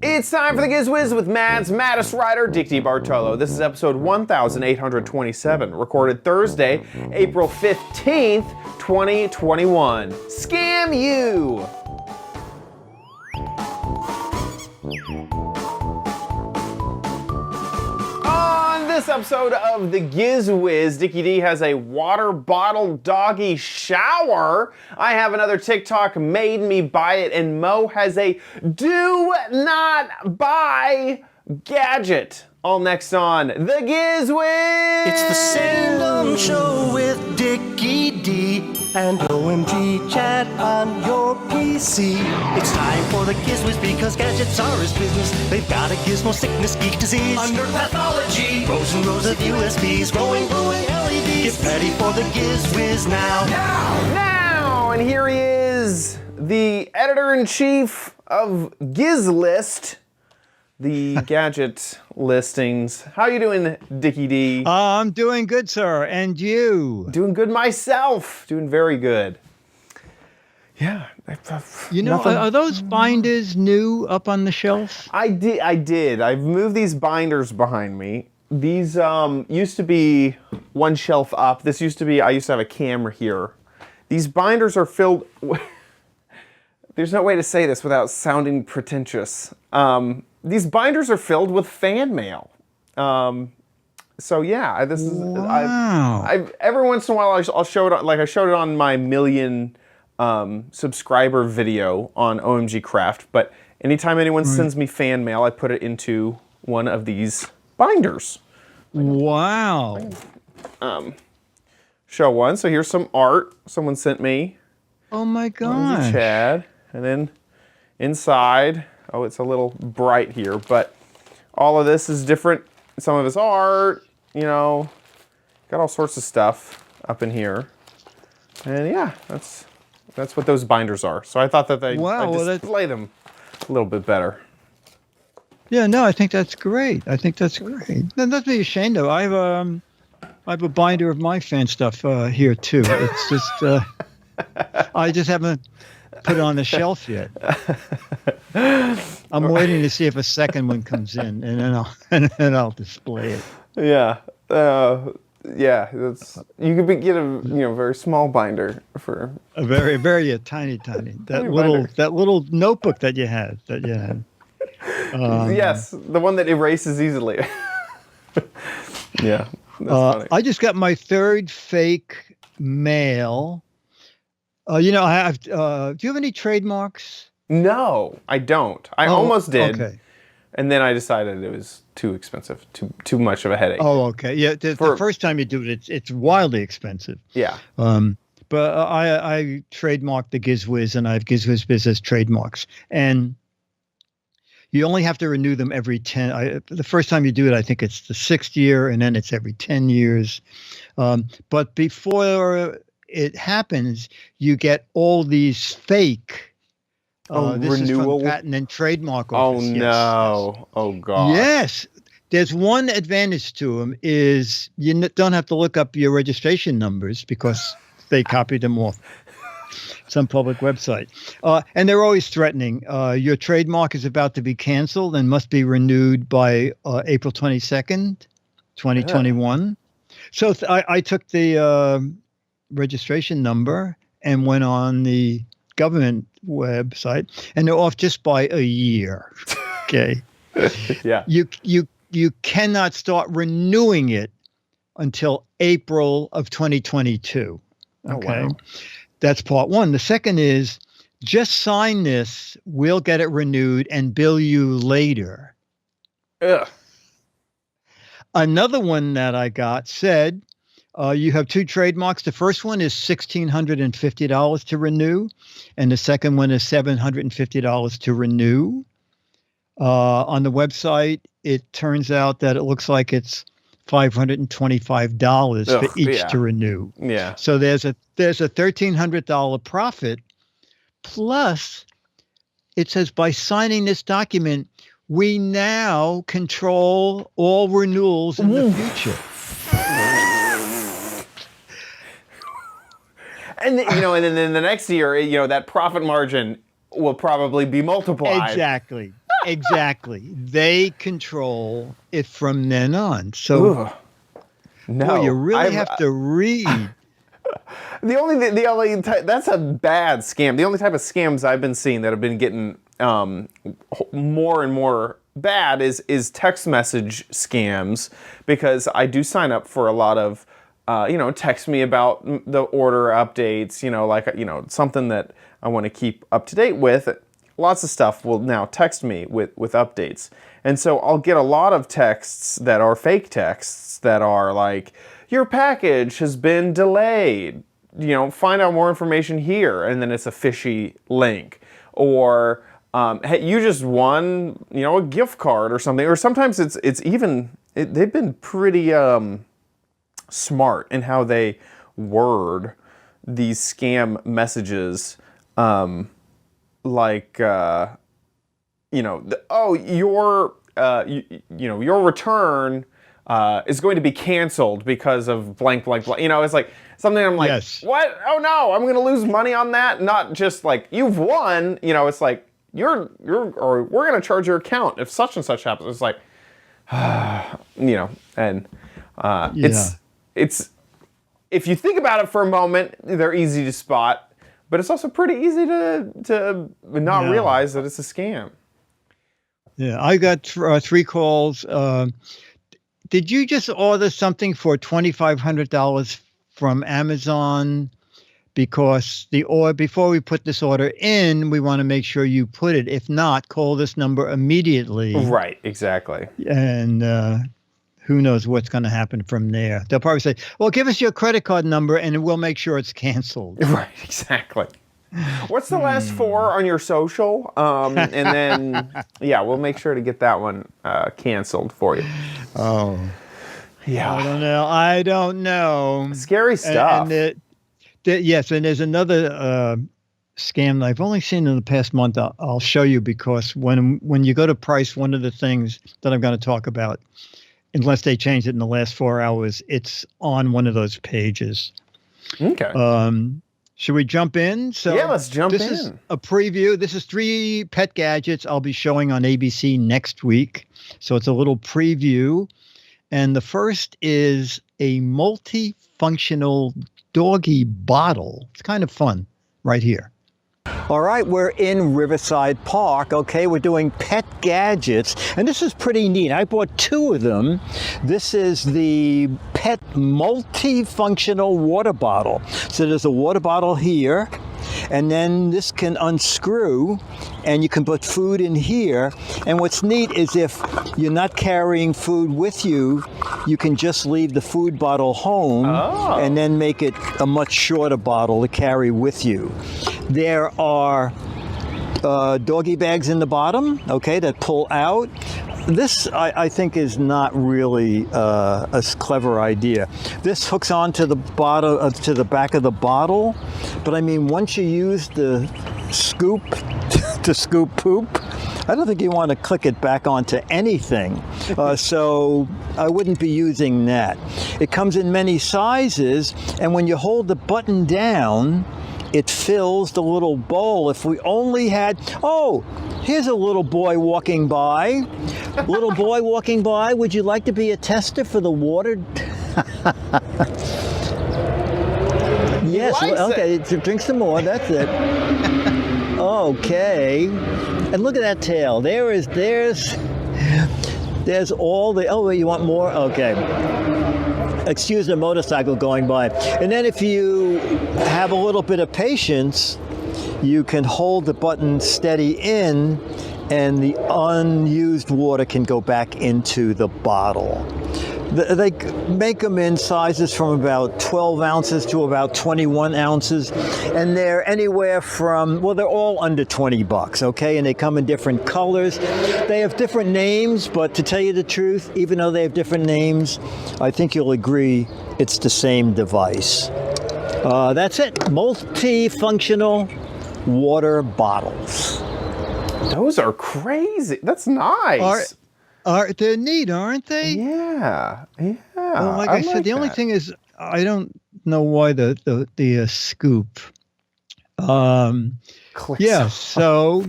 It's time for the Giz Wiz with Mads Mattis-Ryder, Dick D. Bartolo. This is episode 1827, recorded Thursday, April 15th, 2021. Scam you! On this episode of the Giz Wiz, Dickie D has a water bottle doggy shower. I have another TikTok made me buy it, and Mo has a do not buy gadget. All next on the Giz Wiz. It's the Send Show with Dickie D and OMG chat on your PC. It's time for the Giz Wiz because gadgets are his business. They've got a gizmo sickness, geek disease, under pathology, rows and rows of USBs, glowing LEDs. Get ready for the Giz Wiz now. And here he is, the editor-in-chief of Giz List, the gadget listings. How you doing, Dickie D? I'm doing good, sir. And you? Doing good myself. Doing very good. Yeah. You know, are those binders new up on the shelf? I did. I've moved these binders behind me. These used to be one shelf up. I used to have a camera here. These binders are filled with, there's no way to say this without sounding pretentious. These binders are filled with fan mail. So yeah, this is. Wow. I've every once in a while I'll show it, like I showed it on my million subscriber video on OMG Craft. But anytime anyone sends me fan mail, I put it into one of these binders. Wow. Show one. So here's some art someone sent me. Oh my gosh. Chad, and then inside. Oh, it's a little bright here, but all of this is different. Some of it's art, you know, got all sorts of stuff up in here. And yeah, that's what those binders are. So I thought that I'd display them a little bit better. Yeah, no, I think that's great. Then don't be ashamed though. I have a binder of my fan stuff here too. It's just I just haven't put it on the shelf yet. I'm waiting to see if a second one comes in, and then I'll display it. Yeah, yeah. You could get a very small binder for a very tiny that little notebook that you had. Yes, the one that erases easily. Yeah, that's funny. I just got my third fake mail. I have. Do you have any trademarks? No, I don't. I almost did. Okay. And then I decided it was too expensive, too much of a headache. Oh, okay. Yeah, the first time you do it, it's wildly expensive. Yeah. But I trademarked the Giz Wiz, and I have Giz Wiz Business trademarks, and you only have to renew them every 10. The first time you do it, I think it's the 6th year, and then it's every 10 years. But before it happens, you get all these fake. This renewal? is from Patent and Trademark Office. Oh no! Yes. Oh god! Yes, there's one advantage to them is you don't have to look up your registration numbers because they copied them off some public website. And they're always threatening. Your trademark is about to be canceled and must be renewed by April 22nd, 2021. Yeah. So I took the registration number and went on the government website, and they're off just by a year. Okay. Yeah. You cannot start renewing it until April of 2022. Okay. Oh, wow. That's part one. The second is just sign this. We'll get it renewed and bill you later. Ugh. Another one that I got said, you have two trademarks. The first one is $1,650 to renew, and the second one is $750 to renew. On the website, it turns out that it looks like it's $525 for each to renew. Yeah. So there's a $1,300 profit. Plus, it says by signing this document, we now control all renewals in the future. And and then in the next year, that profit margin will probably be multiplied. Exactly. Exactly. They control it from then on. So Ugh. No, boy, you really have to read. The only that's a bad scam. The only type of scams I've been seeing that have been getting more and more bad is text message scams, because I do sign up for a lot of text me about the order updates, something that I want to keep up to date with. Lots of stuff will now text me with updates. And so I'll get a lot of texts that are fake texts that are like, your package has been delayed. Find out more information here. And then it's a fishy link. Or, hey, you just won, a gift card or something. Or sometimes they've been pretty smart in how they word these scam messages. Your return is going to be canceled because of blank, blank, blank. It's like something I'm like, Yes. What? Oh no, I'm going to lose money on that. Not just like you've won. It's like or we're going to charge your account if such and such happens. It's like, it's if you think about it for a moment, they're easy to spot, but it's also pretty easy to not realize that it's a scam. Yeah, I got 3 calls. Did you just order something for $2,500 from Amazon? Because before we put this order in, we want to make sure you put it. If not, call this number immediately. Right, exactly. And who knows what's going to happen from there. They'll probably say, well, give us your credit card number and we'll make sure it's canceled. Right, exactly. What's the last 4 on your social? And then, we'll make sure to get that one canceled for you. Oh. Yeah. I don't know. Scary stuff. Yes, and there's another scam that I've only seen in the past month. I'll show you, because when you go to price one of the things that I'm going to talk about, unless they changed it in the last 4 hours, it's on one of those pages. Okay. Should we jump in? So let's jump in. This is a preview. This is 3 pet gadgets I'll be showing on ABC next week. So it's a little preview. And the first is a multifunctional doggy bottle. It's kind of fun right here. All right, we're in Riverside Park. Okay, we're doing pet gadgets, and this is pretty neat. I bought 2 of them. This is the pet multifunctional water bottle. So there's a water bottle here, and then this can unscrew, and you can put food in here. And what's neat is if you're not carrying food with you, you can just leave the food bottle home and then make it a much shorter bottle to carry with you. There are doggy bags in the bottom, okay, that pull out. This, I think, is not really a clever idea. This hooks onto the bottom, to the back of the bottle, but I mean, once you use the scoop to scoop poop, I don't think you want to click it back onto anything. So I wouldn't be using that. It comes in many sizes, and when you hold the button down, it fills the little bowl. If we only had, here's a little boy walking by. Little boy walking by, would you like to be a tester for the water? Yes, okay, drink some more, that's it. Okay, and look at that tail. There's all the, you want more? Okay. Excuse the motorcycle going by. And then if you have a little bit of patience, you can hold the button steady in, and the unused water can go back into the bottle. They make them in sizes from about 12 ounces to about 21 ounces, and they're anywhere from, they're all under $20, okay? And they come in different colors. They have different names, but to tell you the truth, even though they have different names, I think you'll agree it's the same device. That's it. Multifunctional water bottles. Those are crazy. That's nice. They're neat, aren't they? Yeah. Well, like I said, the only thing is, I don't know why the scoop. Clicks Yeah. So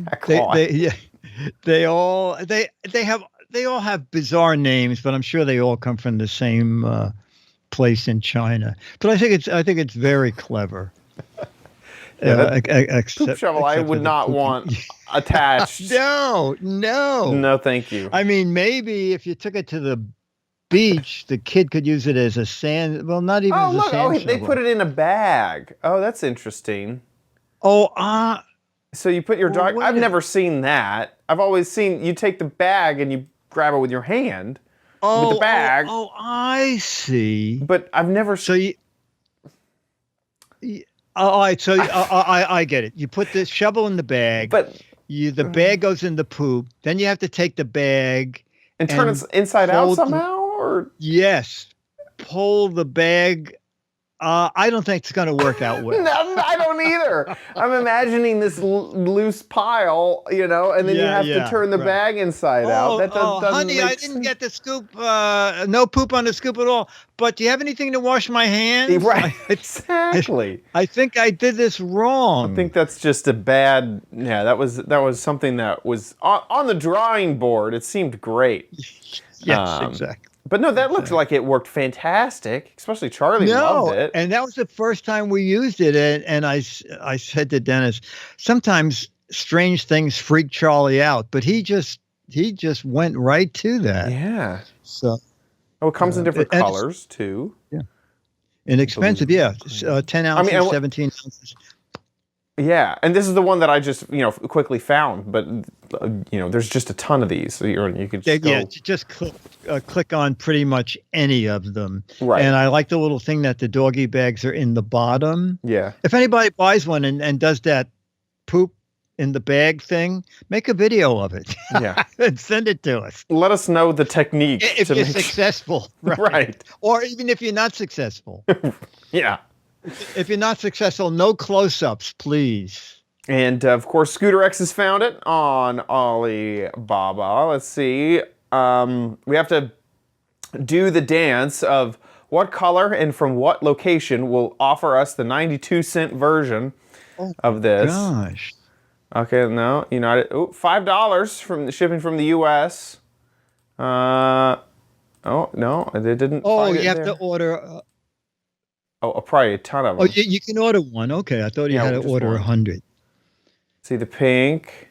They all have bizarre names, but I'm sure they all come from the same place in China. But I think it's very clever. Yeah, poop Except shovel I for would the not pooping. want attached. No. No, thank you. I mean, maybe if you took it to the beach, the kid could use it as a sand. Well, not even Oh, as a look. sand Oh, they shovel. put it in a bag. Oh, that's interesting. Oh, So you put your Well, dog. what I've is- never seen that. I've always seen you take the bag and you grab it with your hand. oh, the bag. Oh, I see. But I've never So all right. So I get it. You put the shovel in the bag. But The bag goes in the poop. Then you have to take the bag and turn it inside out fold- somehow, or Yes, pull the bag. I don't think it's going to work out well. no, I don't either. I'm imagining this loose pile, and then you have to turn the right. bag inside out. That doesn't honey, make I didn't sense. get the scoop. No poop on the scoop at all. But do you have anything to wash my hands? Right, exactly. I think I did this wrong. I think that's just a bad. Yeah, that was something that was on the drawing board. It seemed great. Yes, exactly. But no, that looked like it worked fantastic. Especially Charlie loved it. And that was the first time we used it. And I said to Dennis, sometimes strange things freak Charlie out, but he just went right to that. Yeah. So Oh, it comes in different and colors too. inexpensive, yeah. 10 ounces, and 17 ounces. Yeah, and this is the one that I just quickly found, but there's just a ton of these, so you could just go. Just click on pretty much any of them. Right. And I like the little thing that the doggy bags are in the bottom. Yeah. If anybody buys one and does that poop in the bag thing, make a video of it. Yeah. And send it to us. Let us know the technique If to you're make successful. right. Or even if you're not successful. Yeah. If you're not successful, no close-ups, please. And of course, Scooter X has found it on Alibaba. Let's see. We have to do the dance of what color and from what location will offer us the 92-cent version of this. Gosh. Okay, no, United. Oh, $5 from the shipping from the U.S. Oh no, they didn't. Oh, find you it have there. to order. Probably a ton of Oh, them. you can order one. Okay, I thought you had to just order one. 100. See the pink.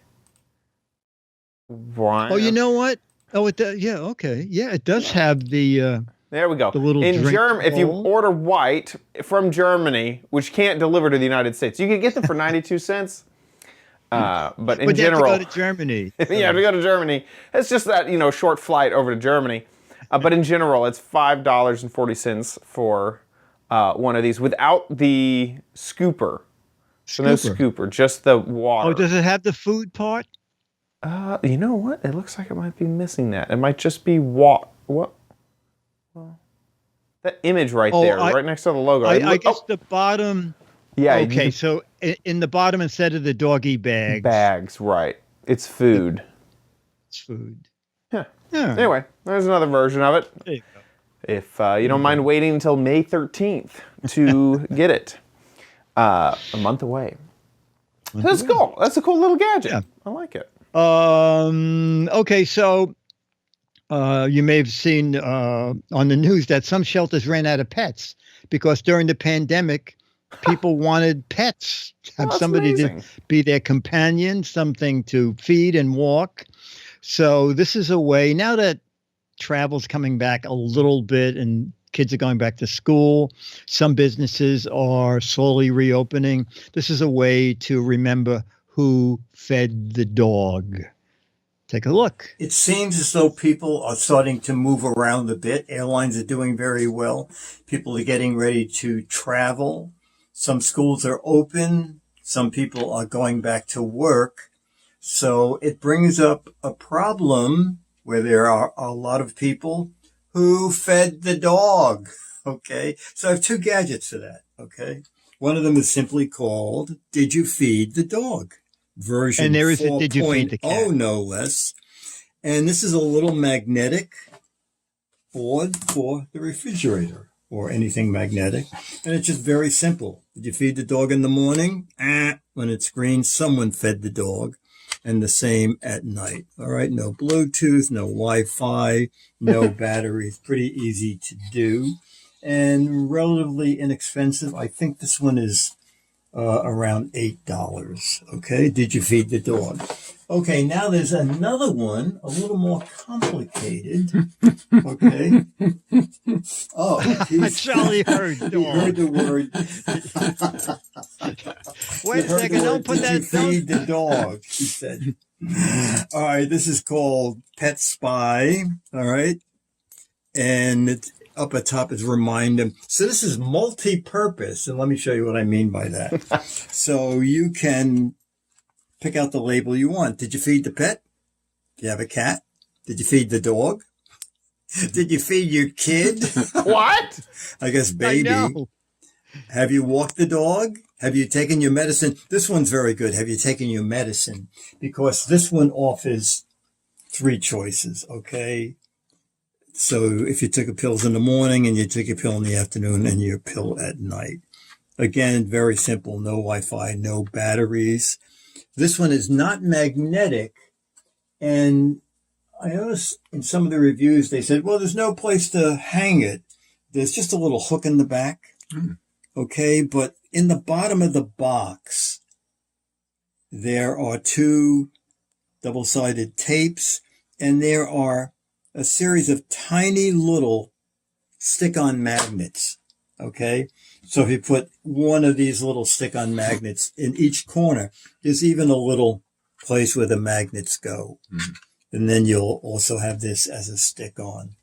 Wine. Oh, you know what? Oh, it does. Yeah, okay. Yeah, it does have the. There we go. The little in drink Germany, if you bowl. order white from Germany, which can't deliver to the United States, you can get them for 92 cents. But in But you have to general, go to Germany. you have to go to Germany. It's just that short flight over to Germany. But in general, it's $5.40 for one of these without the scooper. So no scooper, just the water. Oh, does it have the food part? You know what? It looks like it might be missing that. It might just be what? Well, that image right there, right next to the logo. I guess the bottom. Yeah. Okay, so in the bottom instead of the doggy bags. Bags, right. It's food. It's food. Yeah. Yeah. Anyway, there's another version of it. There you go. If you don't mind waiting until May 13th to get it. A month away. That's cool. That's a cool little gadget. Yeah. I like it. Okay, so you may have seen on the news that some shelters ran out of pets because during the pandemic, people wanted pets, have that's somebody amazing. to be their companion, something to feed and walk. So this is a way, now that travel's coming back a little bit and kids are going back to school, some businesses are slowly reopening. This is a way to remember who fed the dog. Take a look. It seems as though people are starting to move around a bit. Airlines are doing very well. People are getting ready to travel. Some schools are open. Some people are going back to work. So it brings up a problem where there are a lot of people who fed the dog. Okay. So I have two gadgets for that. Okay. One of them is simply called Did You Feed the Dog? Version And there is a Did You Feed the Cat? 4.0, no less. And this is a little magnetic board for the refrigerator or anything magnetic. And it's just very simple. Did you feed the dog in the morning? When it's green, someone fed the dog. and the same at night. All right, no Bluetooth, no Wi-Fi, no batteries. Pretty easy to do and relatively inexpensive. I think this one is around $8. Okay, did you feed the dog? Okay, now there's another one, a little more complicated. Okay. Oh, Charlie heard he dog. heard the word. Wait a second, don't put Did you that. feed the dog? He said. All right, this is called Pet Spy. All right, and it's up at top is remind them. So this is multi-purpose, and let me show you what I mean by that. So you can pick out the label you want. Did you feed the pet? Do you have a cat? Did you feed the dog? Did you feed your kid? What? I guess I baby. know. Have you walked the dog? Have you taken your medicine? This one's very good. Have you taken your medicine? Because this one offers 3 choices, okay? So if you took your pills in the morning and you took your pill in the afternoon and your pill at night. Again, very simple. No Wi-Fi, no batteries. This one is not magnetic. And I noticed in some of the reviews, they said, well, there's no place to hang it. There's just a little hook in the back. Okay, but in the bottom of the box, there are 2 double-sided tapes, and there are a series of tiny little stick-on magnets. Okay, so if you put one of these little stick-on magnets in each corner, there's even a little place where the magnets go. And then you'll also have this as a stick-on.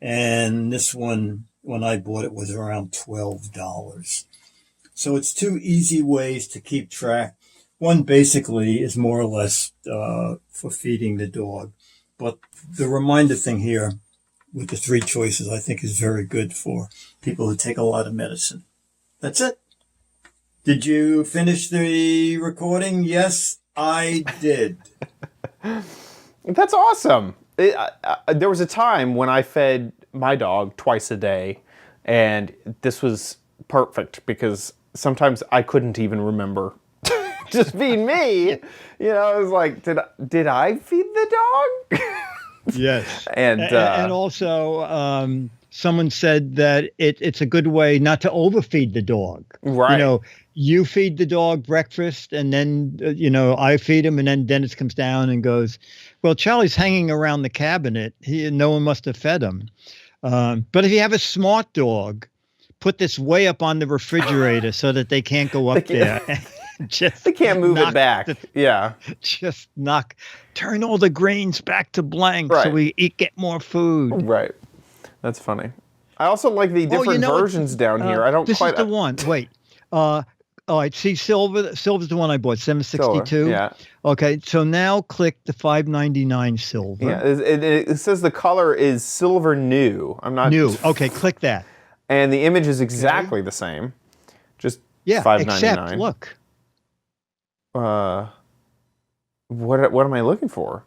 And this one, when I bought it, was around $12. So it's 2 easy ways to keep track. One basically is more or less for feeding the dog. But the reminder thing here with the 3 choices, I think is very good for people who take a lot of medicine. That's it. Did you finish the recording? Yes, I did. That's awesome. There was a time when I fed my dog twice a day, and this was perfect because sometimes I couldn't even remember just being me. You know, I was like, did I feed the dog? Yes. And also, someone said that it's a good way not to overfeed the dog. Right. You know, you feed the dog breakfast, and then, I feed him, and then Dennis comes down and goes, well, Charlie's hanging around the cabinet. No one must have fed him. But if you have a smart dog, put this way up on the refrigerator so that they can't go up there. They can't move it back. Yeah. Just turn all the grains back to blank so we get more food. Right. That's funny. I also like the different versions down here. I don't this quite. This is the one. Wait. All right. See, Silver's the one I bought, $7.62. Silver, yeah. Okay. So now click the $5.99 Silver. Yeah. It says the color is silver new. I'm not new. Okay. Click that. And the image is exactly the same. Just $5.99. Except look. What am I looking for?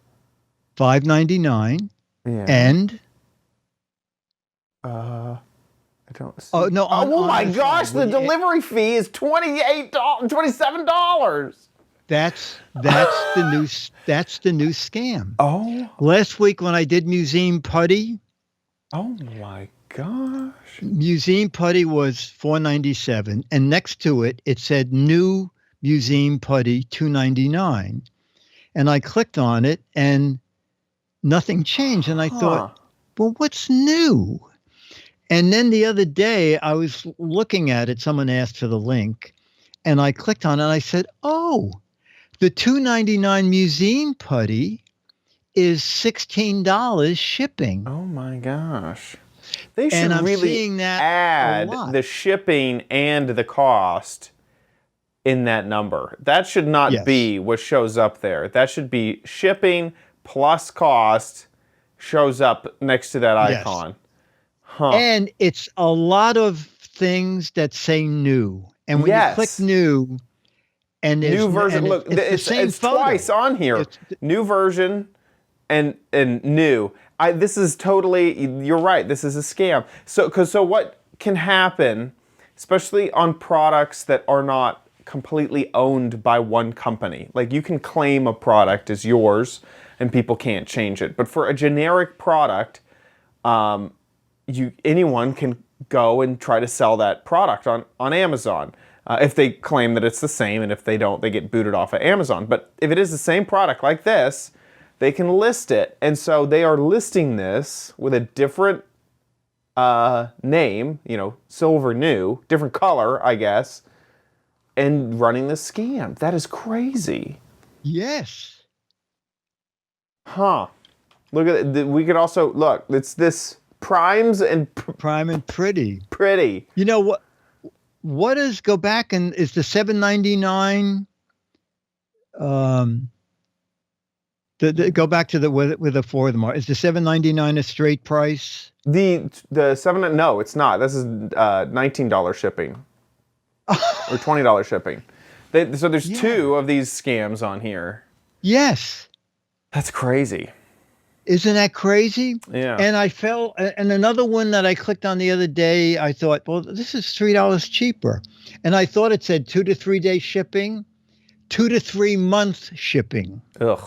$5.99. Yeah. And. I don't see. Oh no! Oh my gosh! The delivery fee is $27. That's the new scam. Oh. Last week when I did Museum Putty. Oh my gosh! Museum Putty was $4.97, and next to it said new Museum Putty $2.99, and I clicked on it and nothing changed, and I thought, well, what's new? And then the other day, I was looking at it. Someone asked for the link, and I clicked on it, and I said, oh, the $2.99 Museum Putty is $16 shipping. Oh, my gosh. They should and I'm really seeing that add a lot. the shipping and the cost in that number. That should not be what shows up there. That should be shipping plus cost shows up next to that icon. Yes. And it's a lot of things that say new. And when you click new, and new version, look, it's twice on here. New version and new. This is totally, you're right, this is a scam. So what can happen, especially on products that are not completely owned by one company. Like, you can claim a product as yours and people can't change it. But for a generic product, anyone can go and try to sell that product on Amazon. If they claim that it's the same, and if they don't, they get booted off of Amazon. But if it is the same product like this, they can list it. And so they are listing this with a different name, Silver New, different color, I guess, and running the scam. That is crazy. Yes. Huh. Look at it. We could also, look, it's this Primes and Prime and Pretty. Pretty. You know what? What is, go back, and is the $7.99? Go back to the with the four of them. Is the $7.99 a straight price? The seven, no, it's not. This is $19 shipping or $20 shipping. So there's two of these scams on here. Yes. That's crazy. Isn't that crazy? Yeah. And and another one that I clicked on the other day, I thought, well, this is $3 cheaper. And I thought it said 2 to 3 day shipping, 2 to 3 month shipping. Ugh.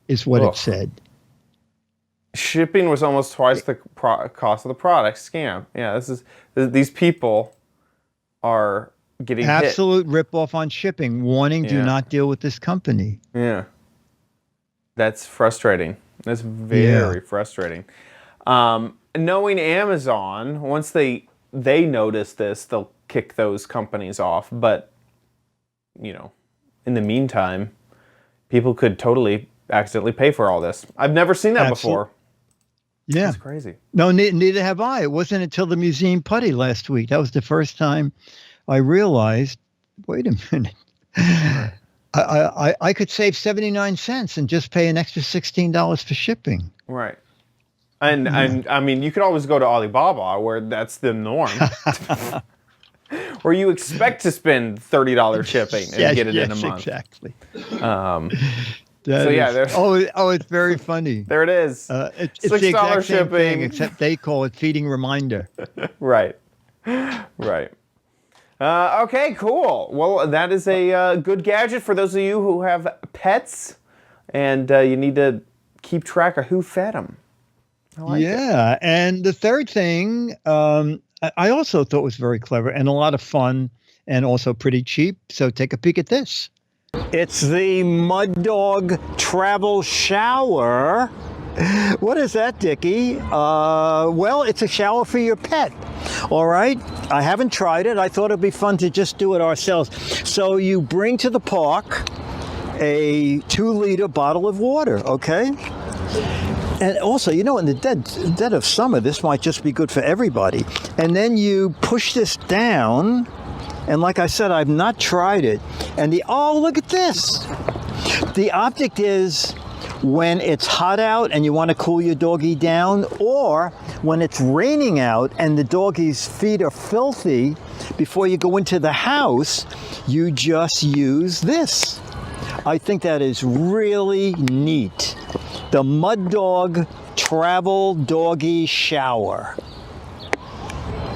Is what it said. Shipping was almost twice the cost of the product. Scam. Yeah, these people are getting absolute ripoff on shipping. Warning: do not deal with this company. Yeah, that's frustrating. That's very frustrating. Knowing Amazon, once they notice this, they'll kick those companies off. But in the meantime, people could totally accidentally pay for all this. I've never seen that before. Yeah. That's crazy. No, neither have I. It wasn't until the museum putty last week. That was the first time I realized, wait a minute. I could save 79 cents and just pay an extra $16 for shipping. Right. And I mean, you could always go to Alibaba, where that's the norm. Where you expect to spend $30 shipping and get it in a month. Exactly. It's very funny. There it is. It's the exact same thing, except they call it feeding reminder. Right. Okay, cool. Well, that is a good gadget for those of you who have pets, and you need to keep track of who fed them. I like it. And the third thing I also thought was very clever and a lot of fun and also pretty cheap. So take a peek at this. It's the Mud Dog Travel Shower. What is that, Dickie? Well, it's a shower for your pet. All right. I haven't tried it. I thought it'd be fun to just do it ourselves. So you bring to the park a 2-liter bottle of water. Okay. And also, in the dead of summer, this might just be good for everybody. And then you push this down. And like I said, I've not tried it. And look at this. The object is when it's hot out and you want to cool your doggy down, or when it's raining out and the doggy's feet are filthy, before you go into the house, you just use this. I think that is really neat. The Mud Dog Travel Doggy Shower.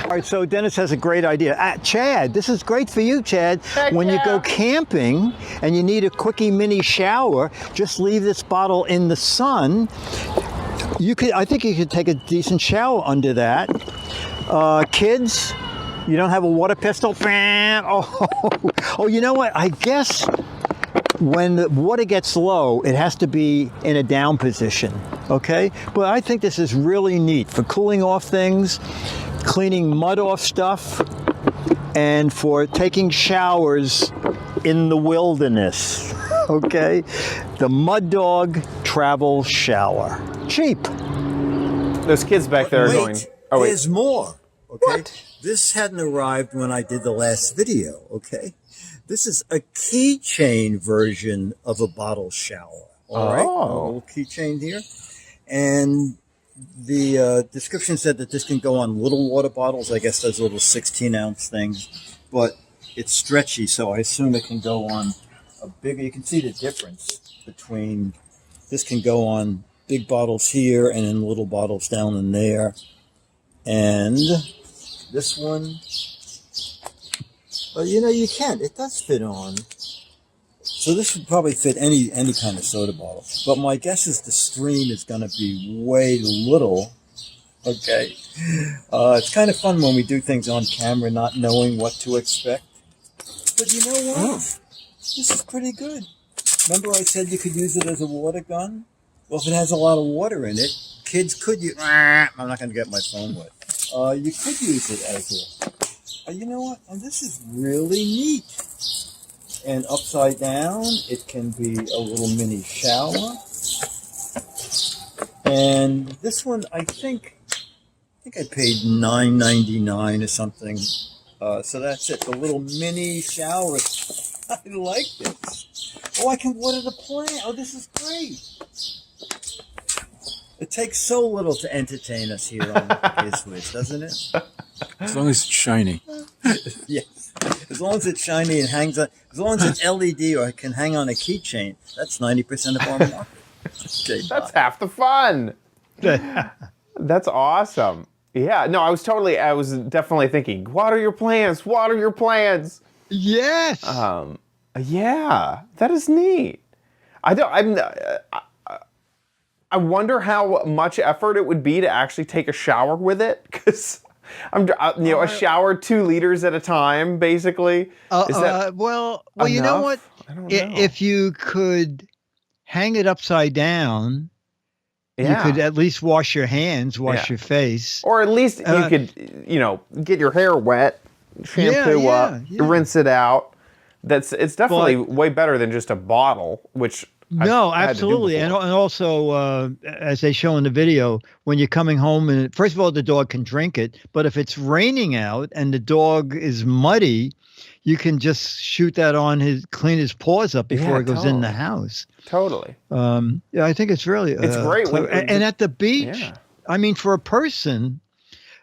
All right, so Dennis has a great idea. Chad, this is great for you, Chad. When you go camping and you need a quickie mini shower, just leave this bottle in the sun. I think you could take a decent shower under that. Kids, you don't have a water pistol? Oh, you know what? I guess when the water gets low, it has to be in a down position, okay? But I think this is really neat for cooling off things, cleaning mud off stuff, and for taking showers in the wilderness, okay? The Mud Dog Travel Shower. Cheap. Those kids back there are going, oh, wait. There's more, okay? What? This hadn't arrived when I did the last video, okay? This is a keychain version of a bottle shower, all right? A little keychain here. And the description said that this can go on little water bottles, I guess those little 16-ounce things, but it's stretchy, so I assume it can go on a bigger. You can see the difference between, this can go on big bottles here and then little bottles down in there. And this one, Well, you can't. It does fit on. So this would probably fit any kind of soda bottle. But my guess is the stream is going to be way little. Okay. It's kind of fun when we do things on camera, not knowing what to expect. But you know what? This is pretty good. Remember I said you could use it as a water gun? Well, if it has a lot of water in it, kids could use... I'm not going to get my phone wet. You could use it as a... you know what? This is really neat. And upside down, it can be a little mini shower. And this one, I think I paid $9.99 or something. So that's it. The little mini shower. I like this. Oh, I can water the plant. Oh, this is great. It takes so little to entertain us here on Giz Wiz, doesn't it? As long as it's shiny. Yes. As long as it's shiny and hangs on, as long as it's LED or it can hang on a keychain, that's 90% of our market. Okay, That's half the fun. That's awesome. Yeah, no, I was definitely thinking, water your plants, water your plants. Yes. Yeah, that is neat. I wonder how much effort it would be to actually take a shower with it, because a shower 2 liters at a time, basically. Is that well, you know what? I don't know. If you could hang it upside down, you could at least wash your hands, wash your face. Or at least you could, get your hair wet, shampoo up, rinse it out. It's definitely way better than just a bottle, which no, I've had to do absolutely. And before. also, as they show in the video, when you're coming home, and first of all, the dog can drink it. But if it's raining out and the dog is muddy, you can just shoot that on clean his paws up before it goes in the house. Totally. Yeah, I think it's really it's great. And at the beach, I mean, for a person,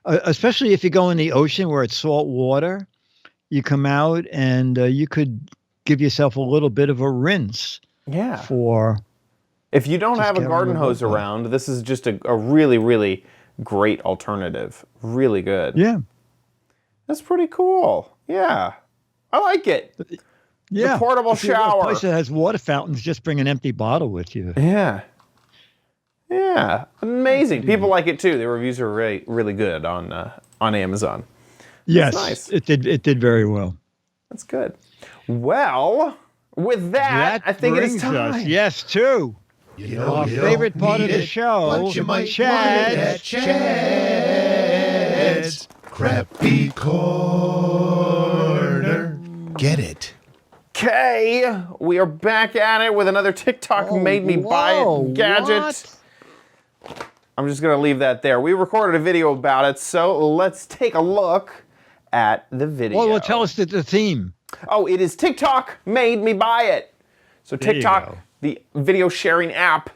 especially if you go in the ocean where it's salt water, you come out and you could give yourself a little bit of a rinse. Yeah. If you don't have a garden hose around, this is just a really, really great alternative. Really good. Yeah. That's pretty cool. Yeah. I like it. Yeah. The portable if you're in shower. a place that has water fountains, just bring an empty bottle with you. Yeah. Yeah. Amazing. People like it too. The reviews are really, really good on Amazon. Yes. Nice. It did very well. That's good. Well, with that I think it is brings us, time. yes, to our favorite part of the show, but you might Chad. want it at Chad's Crappy Corner. Get it? Okay, we are back at it with another TikTok made me buy it gadget. What? I'm just gonna leave that there. We recorded a video about it, so let's take a look at the video. Well, tell us the theme. Oh, it is TikTok made me buy it. So There you TikTok, go. the video sharing app,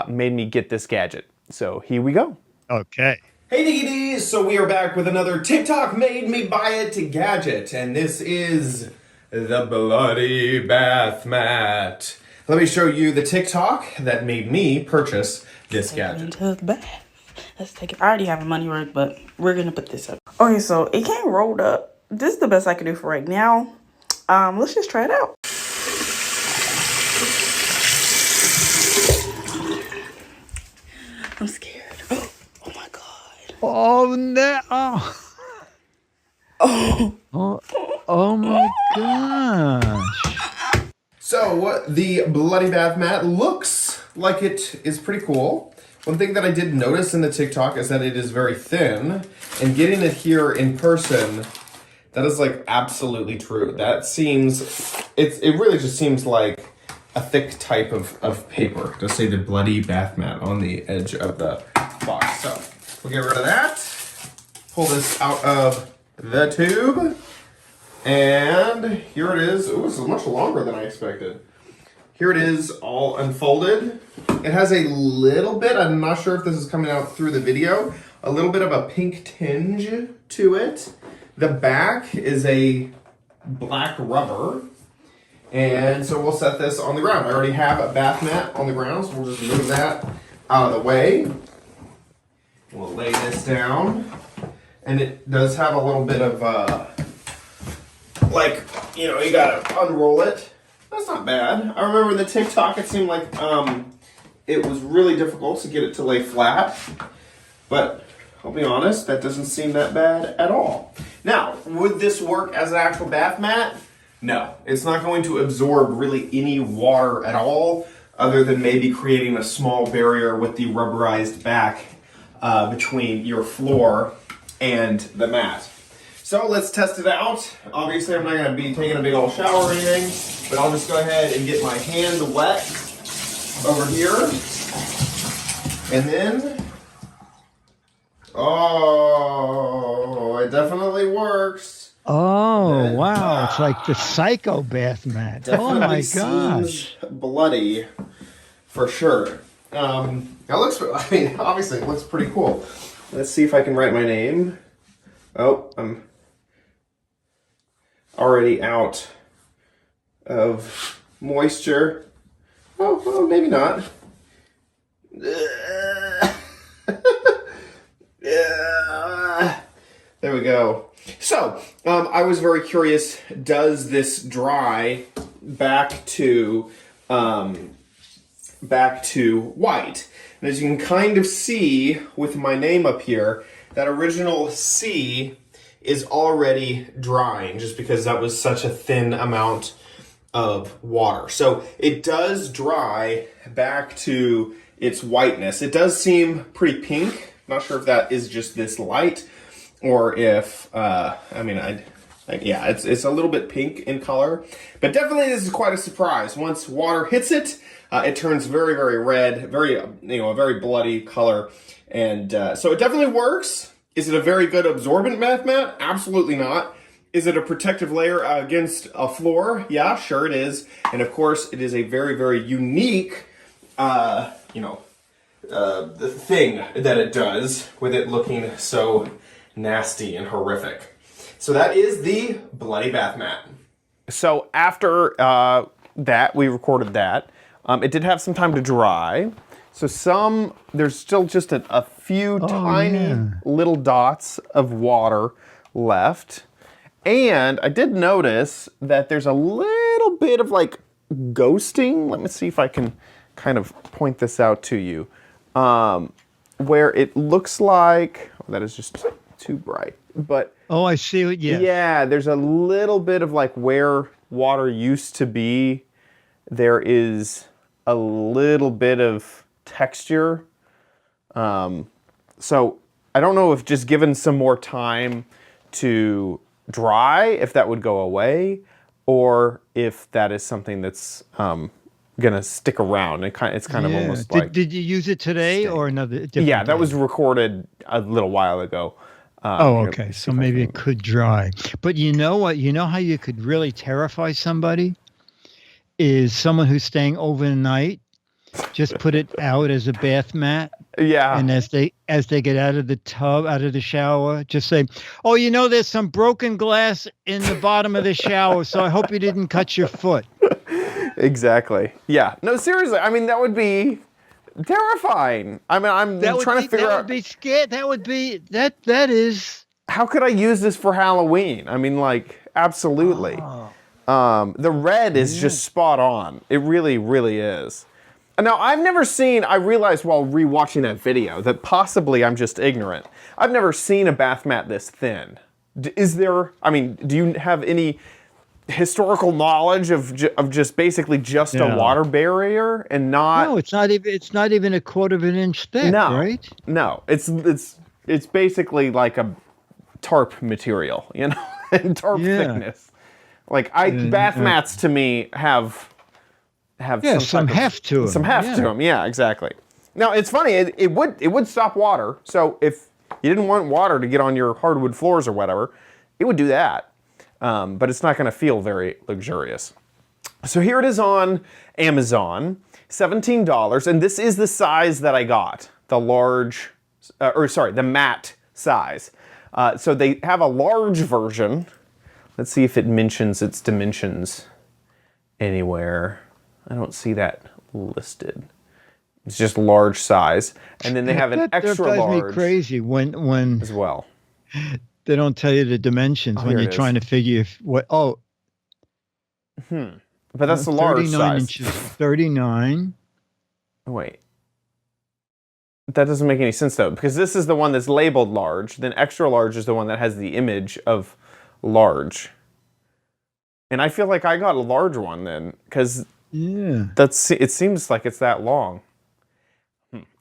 made me get this gadget. So here we go. Okay. Hey DVDs, so we are back with another TikTok made me buy it gadget, and this is the bloody bath mat. Let me show you the TikTok that made me purchase this gadget. Into the bath. Let's take it. I already have a money work, but we're gonna put this up. Okay, so it came rolled up. This is the best I can do for right now. Let's just try it out. I'm scared. Oh my god. Oh no! Oh my gosh! So the bloody bath mat looks like it is pretty cool. One thing that I did notice in the TikTok is that it is very thin, and getting it here in person, that is like absolutely true. That seems, it really just seems like a thick type of paper. Just say the bloody bath mat on the edge of the box. So we'll get rid of that. Pull this out of the tube. And here it is. Oh, this is much longer than I expected. Here it is all unfolded. It has a little bit, I'm not sure if this is coming out through the video, a little bit of a pink tinge to it. The back is a black rubber. And so we'll set this on the ground. I already have a bath mat on the ground, so we'll just move that out of the way. We'll lay this down. And it does have a little bit of like, you know, you gotta unroll it. That's not bad. I remember the TikTok, it seemed like it was really difficult to get it to lay flat. But I'll be honest, that doesn't seem that bad at all. Now, would this work as an actual bath mat? No, it's not going to absorb really any water at all, other than maybe creating a small barrier with the rubberized back between your floor and the mat. So let's test it out. Obviously, I'm not going to be taking a big old shower or anything, but I'll just go ahead and get my hand wet over here. And then, oh, it definitely works. Oh, wow. It's like the Psycho bath mat. Definitely Oh, my seems gosh. bloody, for sure. That looks, I mean, obviously it looks pretty cool. Let's see if I can write my name. Oh, I'm already out of moisture. Oh, well, maybe not. There we go. So, I was very curious, does this dry back to white? And as you can kind of see with my name up here, that original C is already drying just because that was such a thin amount of water. So it does dry back to its whiteness. It does seem pretty pink. Not sure if that is just this light or if, yeah, it's a little bit pink in color, but definitely this is quite a surprise. Once water hits it, it turns very, very red, a very bloody color. And so it definitely works. Is it a very good absorbent bath mat? Absolutely not. Is it a protective layer against a floor? Yeah, sure it is. And of course, it is a very, very unique, the thing that it does with it looking so nasty and horrific. So that is the bloody bath mat. So after that, we recorded that. It did have some time to dry. So there's still just a few tiny little dots of water left. And I did notice that there's a little bit of like ghosting. Let me see if I can kind of point this out to you. Where it looks like, that is just too bright, but Oh, I see it. Yeah. yeah, there's a little bit of like where water used to be. There is a little bit of texture. So I don't know if just given some more time to dry, if that would go away, or if that is something that's gonna stick around. It's kind of almost like. Did you use it today or another? Yeah, that day? was recorded a little while ago. Okay. So maybe it could dry. But you know what? You know how you could really terrify somebody? Is someone who's staying overnight, just put it out as a bath mat. Yeah. And as they get out of the tub, out of the shower, just say, "Oh, there's some broken glass in the bottom of the shower, so I hope you didn't cut your foot." Exactly. Yeah. No, seriously. I mean, that would be terrifying. I mean, I'm trying to figure out. That would be scared. That is. How could I use this for Halloween? I mean, like, absolutely. The red is just spot on. It really, really is. Now, I realized while rewatching that video that possibly I'm just ignorant. I've never seen a bath mat this thin. Do you have any historical knowledge of just basically just a water barrier and not? No, it's not even a quarter of an inch thick, right? No, it's basically like a tarp material, and tarp thickness. Like bath mats to me have some heft to them. Some heft to them. Yeah, exactly. Now it's funny. It would stop water. So if you didn't want water to get on your hardwood floors or whatever, it would do that. But it's not going to feel very luxurious. So here it is on Amazon, $17, and this is the size that I got, the matte size. So they have a large version. Let's see if it mentions its dimensions anywhere. I don't see that listed. It's just large size, and then they have an extra large. That drives me crazy when as well. They don't tell you the dimensions when you're trying to figure what. Oh, But that's the large 39 size. inches. 39. Wait. That doesn't make any sense though, because this is the one that's labeled large. Then extra large is the one that has the image of large. And I feel like I got a large one then, because it seems like it's that long.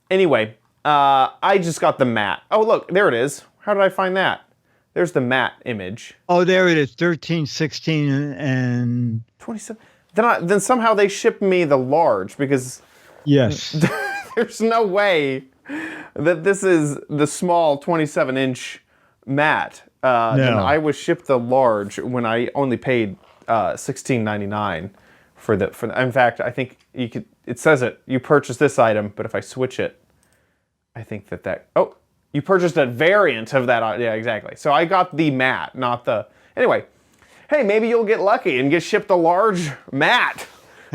Anyway, I just got the matte. Oh look, there it is. How did I find that? There's the matte image. Oh, there it is. 13, 16, and 27. Then somehow they shipped me the large, because yes. there's no way that this is the small 27-inch matte. Then I was shipped the large when I only paid $16.99 for the. In fact, I think you could. It says you purchased this item, but if I switch it, I think that. Oh, you purchased a variant of that. Yeah, exactly. So I got the matte, not the. Anyway, hey, maybe you'll get lucky and get shipped a large matte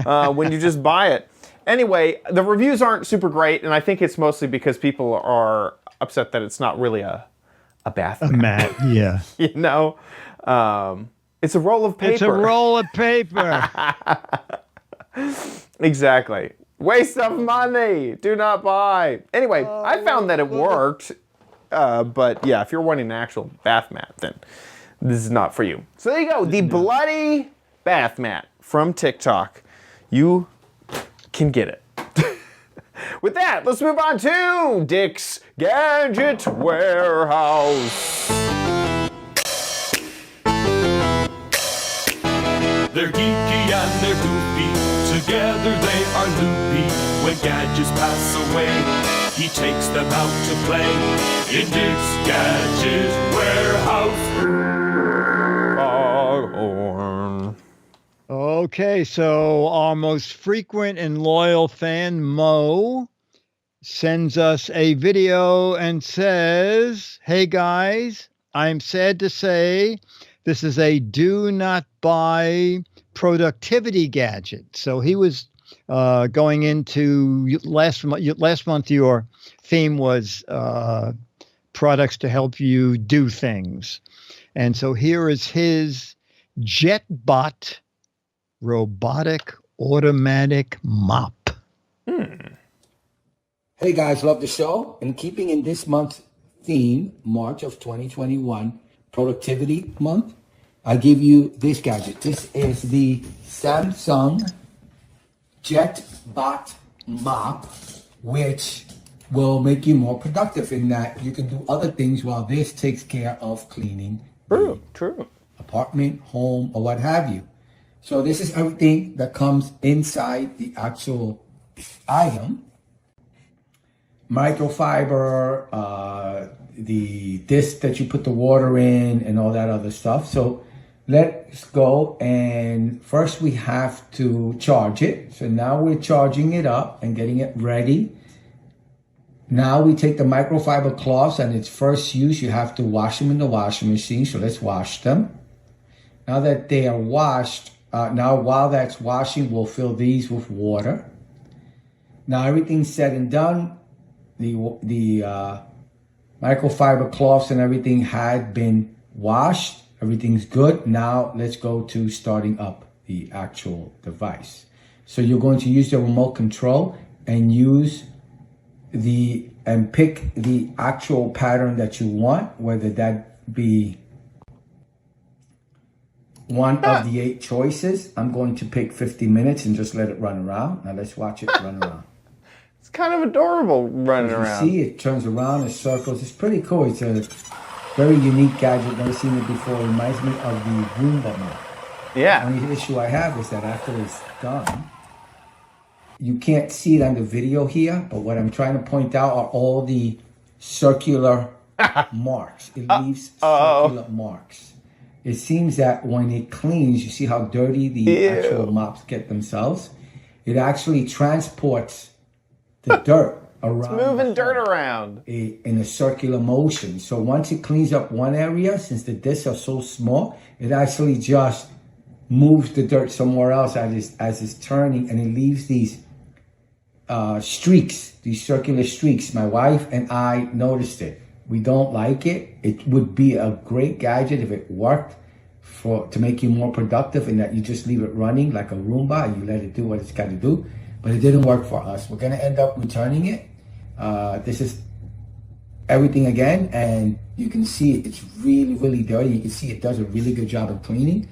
when you just buy it. Anyway, the reviews aren't super great, and I think it's mostly because people are upset that it's not really a bath mat. A mat, yeah. You know? It's a roll of paper. It's a roll of paper. Exactly. Waste of money. Do not buy. Anyway, I found that it worked. But yeah, if you're wanting an actual bath mat, then this is not for you. So there you go. The bloody bath mat from TikTok. You can get it. With that, let's move on to Dick's Gadget Warehouse. They're geeky and they're goofy, together they are loopy. When gadgets pass away, he takes them out to play in Dick's Gadget Warehouse. Foghorn. Okay, so our most frequent and loyal fan, Mo, sends us a video and says, "Hey guys, I'm sad to say this is a do not buy productivity gadget." So he was going into last month. Your theme was products to help you do things. And so here is his JetBot robotic automatic mop. Hey guys, love the show. And keeping in this month's theme, March of 2021, Productivity Month, I give you this gadget. This is the Samsung JetBot Mop, which will make you more productive in that you can do other things while this takes care of cleaning True. apartment, home, or what have you. So this is everything that comes inside the actual item. Microfiber, the disc that you put the water in, and all that other stuff. So let's go, and first we have to charge it. So now we're charging it up and getting it ready. Now we take the microfiber cloths, and its first use, you have to wash them in the washing machine. So let's wash them. Now that they are washed, now while that's washing, we'll fill these with water. Now everything's said and done. The microfiber cloths and everything had been washed. Everything's good. Now let's go to starting up the actual device. So you're going to use the remote control and pick the actual pattern that you want, whether that be one of the 8 choices. I'm going to pick 50 minutes and just let it run around. Now let's watch it run around. It's kind of adorable running around. You see, it turns around, it circles. It's pretty cool. It's a very unique gadget. Never seen it before. It reminds me of the Roomba mop. Yeah. The only issue I have is that after it's done, you can't see it on the video here, but what I'm trying to point out are all the circular marks. It leaves circular marks. It seems that when it cleans, you see how dirty the actual mops get themselves. It actually transports the dirt around. It's moving dirt around In a circular motion. So once it cleans up one area, since the discs are so small, it actually just moves the dirt somewhere else as it's turning, and it leaves these streaks, these circular streaks. My wife and I noticed it. We don't like it. It would be a great gadget if it worked to make you more productive, and that you just leave it running like a Roomba and you let it do what it's got to do. But it didn't work for us. We're going to end up returning it. This is everything again, and you can see it's really, really dirty. You can see it does a really good job of cleaning,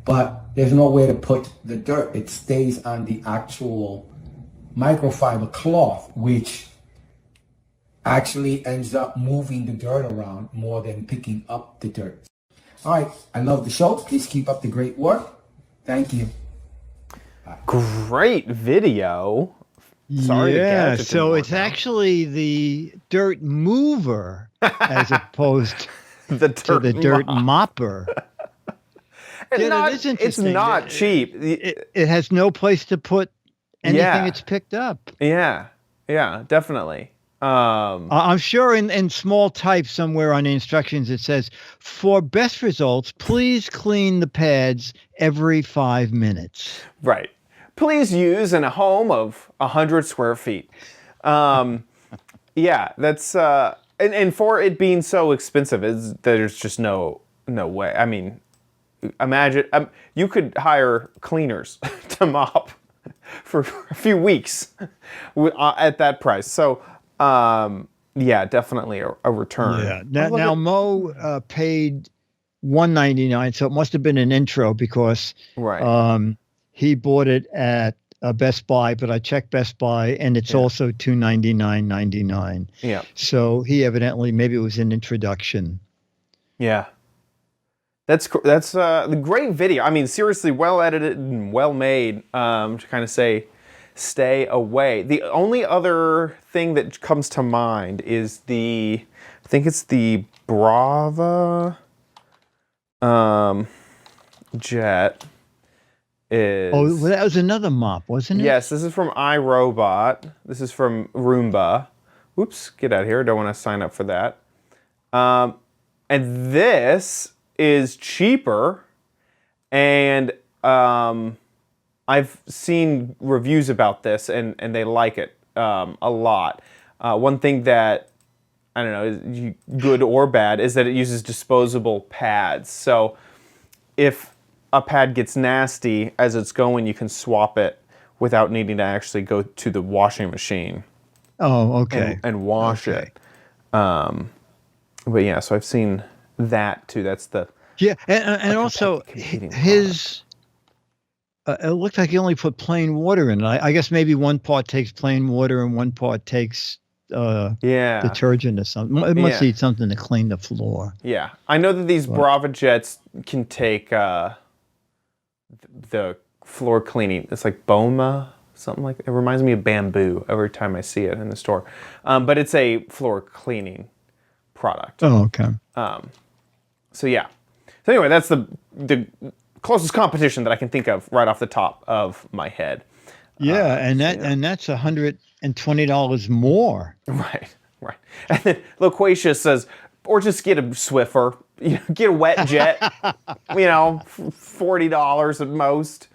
but there's no way to put the dirt. It stays on the actual microfiber cloth, which actually ends up moving the dirt around more than picking up the dirt. All right, I love the show. Please keep up the great work. Thank you. Great video. Sorry to yeah, catch it so more it's now. actually the dirt mover as opposed the to the dirt mopper. It's Yeah, not, that is interesting. It's not cheap. It has no place to put anything Yeah. it's picked up. Yeah, definitely. I'm sure in small type somewhere on the instructions it says, for best results, please clean the pads every 5 minutes. Right. Please use in a home of 100 square feet. Yeah, that's and for it being so expensive, there's just no way. I mean, imagine you could hire cleaners to mop for a few weeks at that price. So, yeah, definitely a return. Yeah. Now Mo paid $199, so it must have been an intro because Right. he bought it at Best Buy, but I checked Best Buy and it's also $299.99. Yeah. So he evidently, maybe it was an introduction. Yeah. That's the great video. I mean, seriously, well edited and well made. To kind of say, stay away. The only other thing that comes to mind is I think it's the Brava jet. Oh, well, that was another mop, wasn't it? Yes, this is from iRobot. This is from Roomba. Oops, get out of here. Don't want to sign up for that. And this is cheaper, and I've seen reviews about this, and they like it a lot. One thing that, I don't know, is good or bad, is that it uses disposable pads. So if a pad gets nasty as it's going, you can swap it without needing to actually go to the washing machine. Oh, okay. And wash it. But yeah, so I've seen that too. That's the and also his. It looked like he only put plain water in it. I guess maybe one part takes plain water and one part takes detergent or something. It must need something to clean the floor. Yeah, I know that these Brava jets can take the floor cleaning. It's like Boma, something like that. It reminds me of bamboo every time I see it in the store. But it's a floor cleaning product. Oh, okay. So yeah. So anyway, that's the closest competition that I can think of right off the top of my head. Yeah, and that's $120 more. Right. And then Loquacious says, or just get a Swiffer, get a wet jet, $40 at most,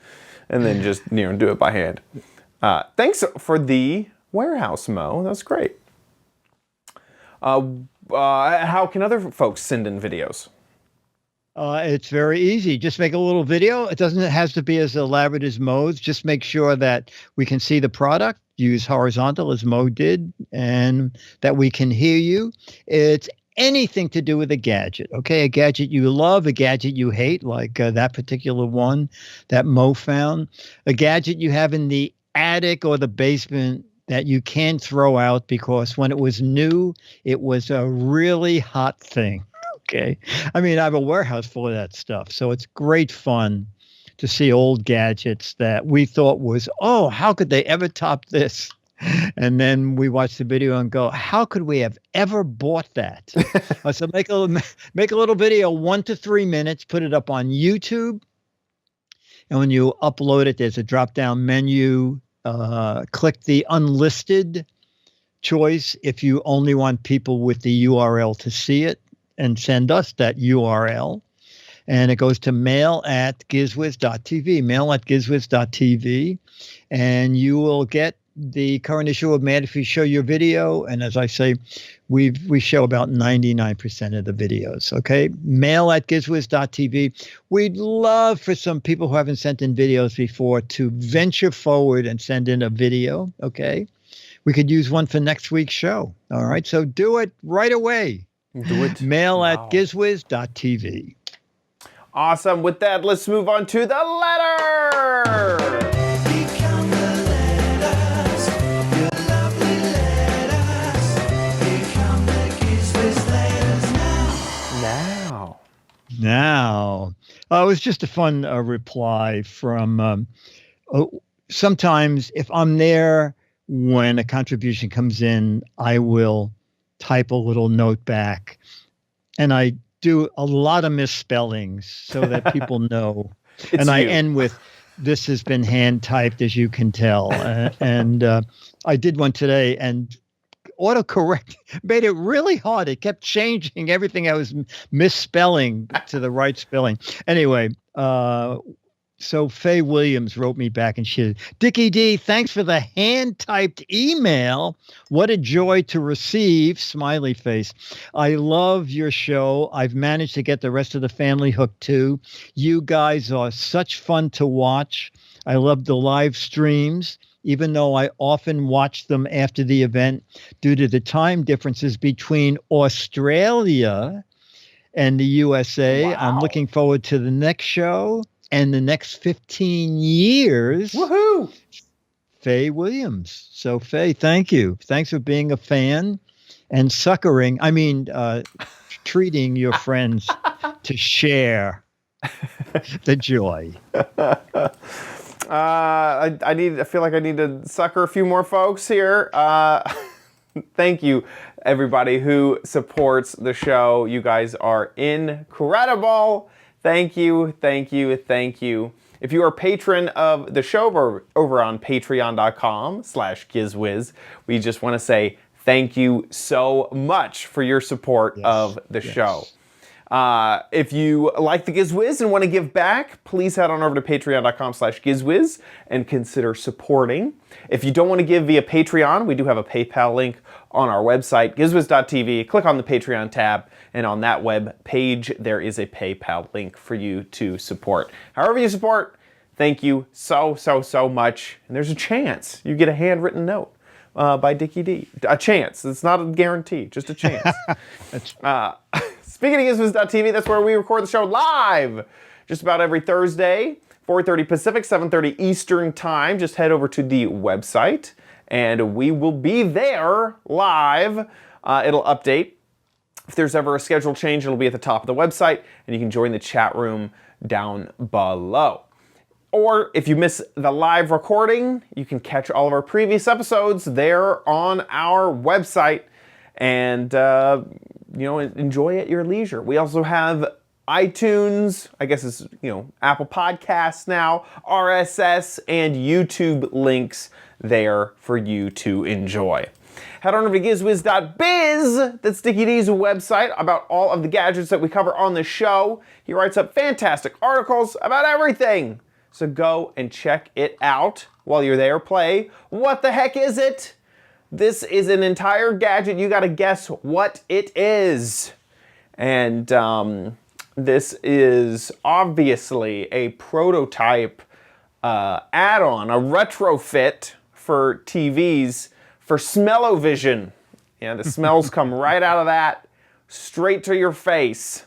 and then just do it by hand. Thanks for the warehouse, Mo. That's great. How can other folks send in videos? It's very easy. Just make a little video. It has to be as elaborate as Mo's. Just make sure that we can see the product. Use horizontal as Mo did, and that we can hear you. It's anything to do with a gadget. Okay, a gadget you love, a gadget you hate, like that particular one that Mo found. A gadget you have in the attic or the basement that you can't throw out because when it was new, it was a really hot thing. Okay. I mean, I have a warehouse full of that stuff. So it's great fun to see old gadgets that we thought was, oh, how could they ever top this? And then we watch the video and go, how could we have ever bought that? So make a little video, 1 to 3 minutes, put it up on YouTube. And when you upload it, there's a drop-down menu. Click the unlisted choice if you only want people with the URL to see it, and send us that URL. And it goes to mail@gizwiz.tv, mail@gizwiz.tv. And you will get the current issue of Mad If You Show Your Video. And as I say, we show about 99% of the videos. Okay. mail@gizwiz.tv. We'd love for some people who haven't sent in videos before to venture forward and send in a video. Okay. We could use one for next week's show. All right. So do it right away. Do it. mail@gizwiz.tv. Awesome. With that, let's move on to the letter. Become the letters, your lovely letters. Become the Giz Wiz letters now. Now. It was just a fun reply from sometimes if I'm there when a contribution comes in, I will type a little note back, and I do a lot of misspellings so that people know. And I end with, "This has been hand typed, as you can tell." And I did one today, and autocorrect made it really hard. It kept changing everything I was misspelling to the right spelling. Anyway, so Faye Williams wrote me back and she said, "Dickie D, thanks for the hand-typed email. What a joy to receive." Smiley face. "I love your show. I've managed to get the rest of the family hooked too. You guys are such fun to watch. I love the live streams, even though I often watch them after the event due to the time differences between Australia and the USA. Wow. I'm looking forward to the next show and the next 15 years. Woohoo! Faye Williams. So Faye, thank you. Thanks for being a fan and treating your friends to share the joy. I feel like I need to sucker a few more folks here. Thank you, everybody who supports the show. You guys are incredible. Thank you, thank you, thank you. If you are a patron of the show over on patreon.com/GizWiz, we just want to say thank you so much for your support of the show. If you like the Giz Wiz and want to give back, please head on over to patreon.com/GizWiz and consider supporting. If you don't want to give via Patreon, we do have a PayPal link on our website, gizwiz.tv. Click on the Patreon tab, and on that web page, there is a PayPal link for you to support. However you support, thank you so, so, so much. And there's a chance you get a handwritten note by Dickie D. A chance. It's not a guarantee, just a chance. Speaking of gizwiz.tv, that's where we record the show live just about every Thursday, 4:30 Pacific, 7:30 Eastern Time. Just head over to the website, and we will be there live. It'll update. If there's ever a schedule change, it'll be at the top of the website, and you can join the chat room down below. Or if you miss the live recording, you can catch all of our previous episodes there on our website, and enjoy at your leisure. We also have iTunes, I guess it's, Apple Podcasts now, RSS, and YouTube links there for you to enjoy. Head on over to gizwiz.biz. That's Dickie D's website about all of the gadgets that we cover on the show. He writes up fantastic articles about everything. So go and check it out. While you're there, play What the Heck Is It? This is an entire gadget. You got to guess what it is. And this is obviously a prototype add-on, a retrofit for TVs for smell-o-vision. Yeah, the smells come right out of that, straight to your face.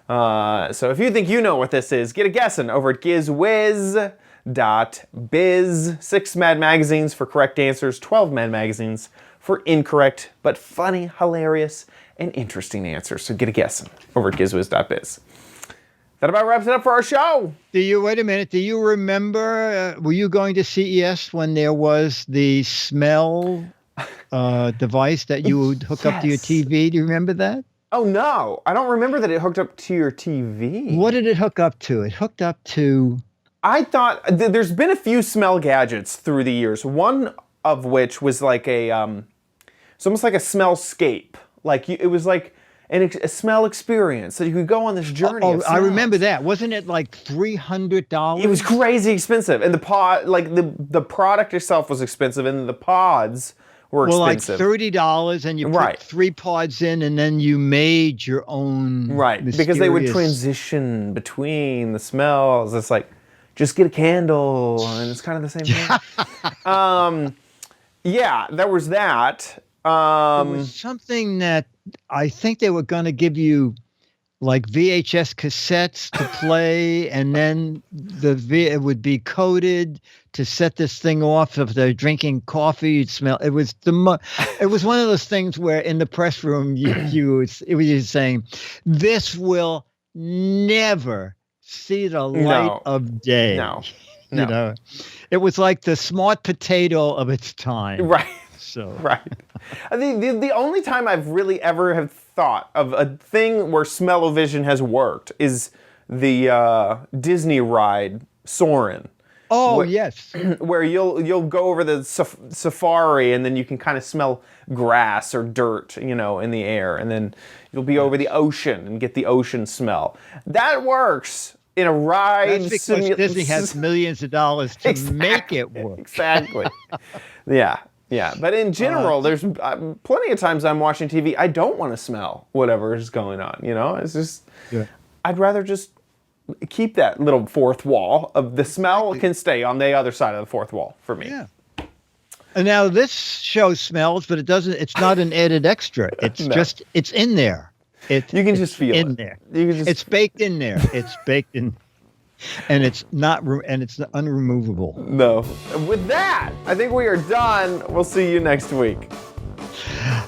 So if you think you know what this is, get a guessing over at gizwiz.biz. 6 Mad Magazines for correct answers, 12 Mad Magazines for incorrect, but funny, hilarious, and interesting answers. So get a guessing over at gizwiz.biz. That about wraps it up for our show. Wait a minute. Do you remember, were you going to CES when there was the smell device that you would hook up to your TV? Do you remember that? Oh, no. I don't remember that it hooked up to your TV. What did it hook up to? It hooked up to... I thought there's been a few smell gadgets through the years. One of which was like a... it's almost like a smellscape. Like it was like a smell experience. So you could go on this journey. Oh, of I remember smells. that. Wasn't it like $300? It was crazy expensive, and the pod, like the product itself was expensive, and the pods were Well, like expensive. $30, and you Right. put 3 pods in, and then you made your own. Right, because they would mysterious- transition between the smells. It's like, just get a candle, and it's kind of the same thing. Yeah, there was that. It was something that I think they were going to give you like VHS cassettes to play, and then it would be coded to set this thing off. If they're drinking coffee, you'd smell. It was it was one of those things where in the press room it was saying, "This will never see the light of day." No. You know, it was like the smart potato of its time. Right. So Right. The only time I've really ever have thought of a thing where smell-o-vision has worked is the Disney ride Soarin'. Oh, Where- yes. Where you'll go over the safari, and then you can kind of smell grass or dirt, in the air, and then you'll be over the ocean and get the ocean smell. That works in a ride. That's because Disney has millions of dollars to make it work. Exactly. Yeah. But in general, there's plenty of times I'm watching TV, I don't want to smell whatever is going on. It's just, I'd rather just keep that little fourth wall of the smell can stay on the other side of the fourth wall for me. Yeah. And now this show smells, but it's not an added extra. It's just, it's in there. You can just feel in it. there. You can just, It's baked in there. It's baked in, and it's not, and it's unremovable. no. With that, I think we are done. We'll see you next week.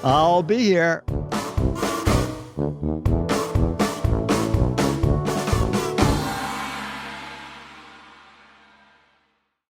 I'll be here.